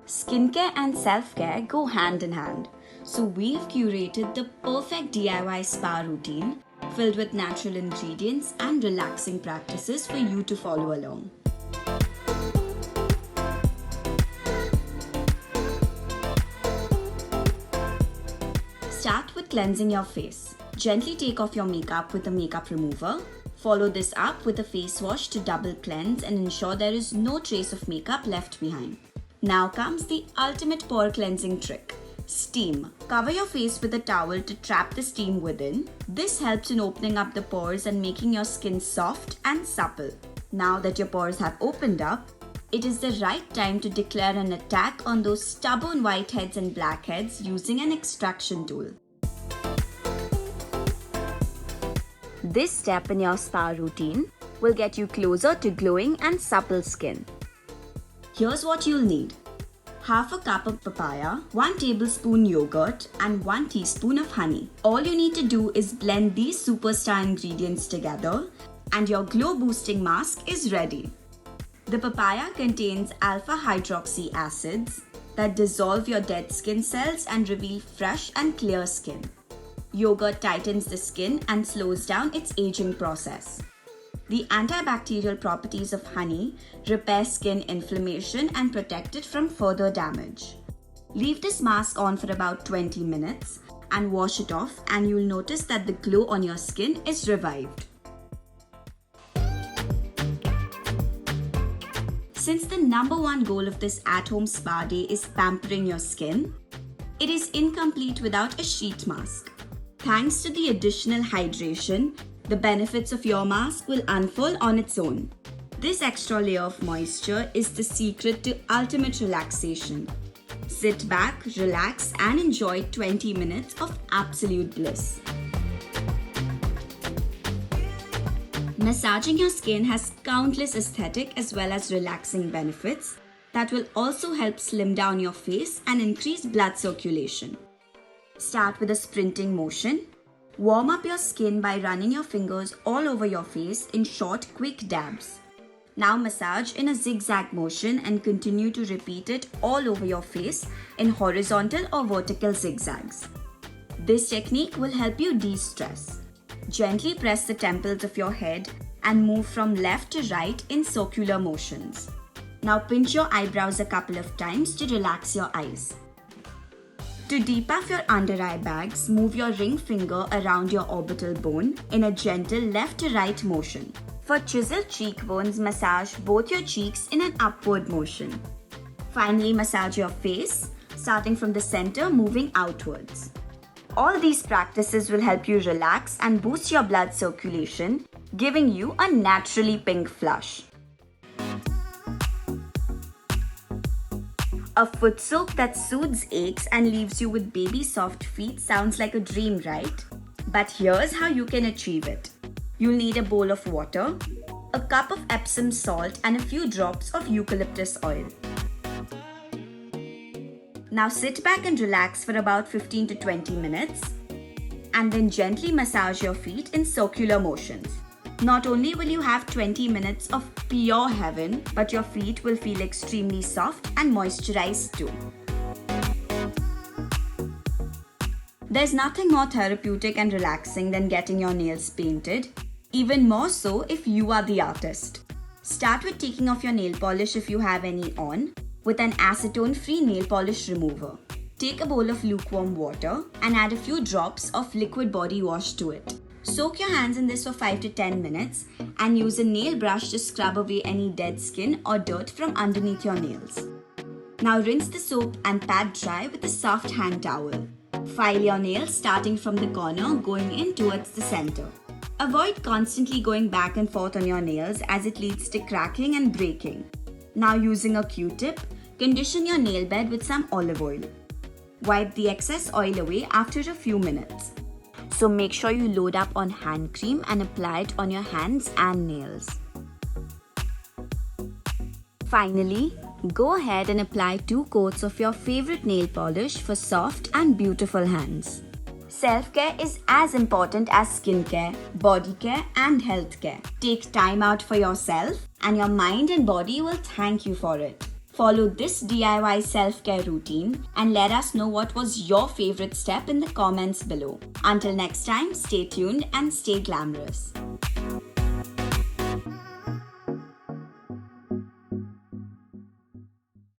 Skincare and self-care go hand in hand. So we've curated the perfect DIY spa routine filled with natural ingredients and relaxing practices for you to follow along. Start with cleansing your face. Gently take off your makeup with a makeup remover. Follow this up with a face wash to double cleanse and ensure there is no trace of makeup left behind. Now comes the ultimate pore cleansing trick. Steam. Cover your face with a towel to trap the steam within. This helps in opening up the pores and making your skin soft and supple. Now that your pores have opened up, it is the right time to declare an attack on those stubborn whiteheads and blackheads using an extraction tool. This step in your spa routine will get you closer to glowing and supple skin. Here's what you'll need. Half a cup of papaya, 1 tablespoon yogurt and 1 teaspoon of honey. All you need to do is blend these superstar ingredients together and your glow boosting mask is ready. The papaya contains alpha hydroxy acids that dissolve your dead skin cells and reveal fresh and clear skin. Yogurt tightens the skin and slows down its aging process. The antibacterial properties of honey repair skin inflammation and protect it from further damage. Leave this mask on for about 20 minutes and wash it off, and you'll notice that the glow on your skin is revived. Since the #1 goal of this at-home spa day is pampering your skin, it is incomplete without a sheet mask. Thanks to the additional hydration, the benefits of your mask will unfold on its own. This extra layer of moisture is the secret to ultimate relaxation. Sit back, relax, and enjoy 20 minutes of absolute bliss. Massaging your skin has countless aesthetic as well as relaxing benefits that will also help slim down your face and increase blood circulation. Start with a sprinting motion. Warm up your skin by running your fingers all over your face in short, quick dabs. Now massage in a zigzag motion and continue to repeat it all over your face in horizontal or vertical zigzags. This technique will help you de-stress. Gently press the temples of your head and move from left to right in circular motions. Now pinch your eyebrows a couple of times to relax your eyes. To depuff your under eye bags, move your ring finger around your orbital bone in a gentle left to right motion. For chiseled cheekbones, massage both your cheeks in an upward motion. Finally, massage your face, starting from the center, moving outwards. All these practices will help you relax and boost your blood circulation, giving you a naturally pink flush. A foot soak that soothes aches and leaves you with baby soft feet sounds like a dream, right? But here's how you can achieve it. You'll need a bowl of water, a cup of Epsom salt and a few drops of eucalyptus oil. Now sit back and relax for about 15 to 20 minutes and then gently massage your feet in circular motions. Not only will you have 20 minutes of pure heaven, but your feet will feel extremely soft and moisturized too. There's nothing more therapeutic and relaxing than getting your nails painted, even more so if you are the artist. Start with taking off your nail polish if you have any on, with an acetone-free nail polish remover. Take a bowl of lukewarm water and add a few drops of liquid body wash to it. Soak your hands in this for 5 to 10 minutes and use a nail brush to scrub away any dead skin or dirt from underneath your nails. Now rinse the soap and pat dry with a soft hand towel. File your nails starting from the corner going in towards the center. Avoid constantly going back and forth on your nails as it leads to cracking and breaking. Now using a Q-tip, condition your nail bed with some olive oil. Wipe the excess oil away after a few minutes. So make sure you load up on hand cream and apply it on your hands and nails. Finally, go ahead and apply 2 coats of your favorite nail polish for soft and beautiful hands. Self-care is as important as skincare, body care and health care. Take time out for yourself and your mind and body will thank you for it. Follow this DIY self-care routine and let us know what was your favorite step in the comments below. Until next time, stay tuned and stay glamorous.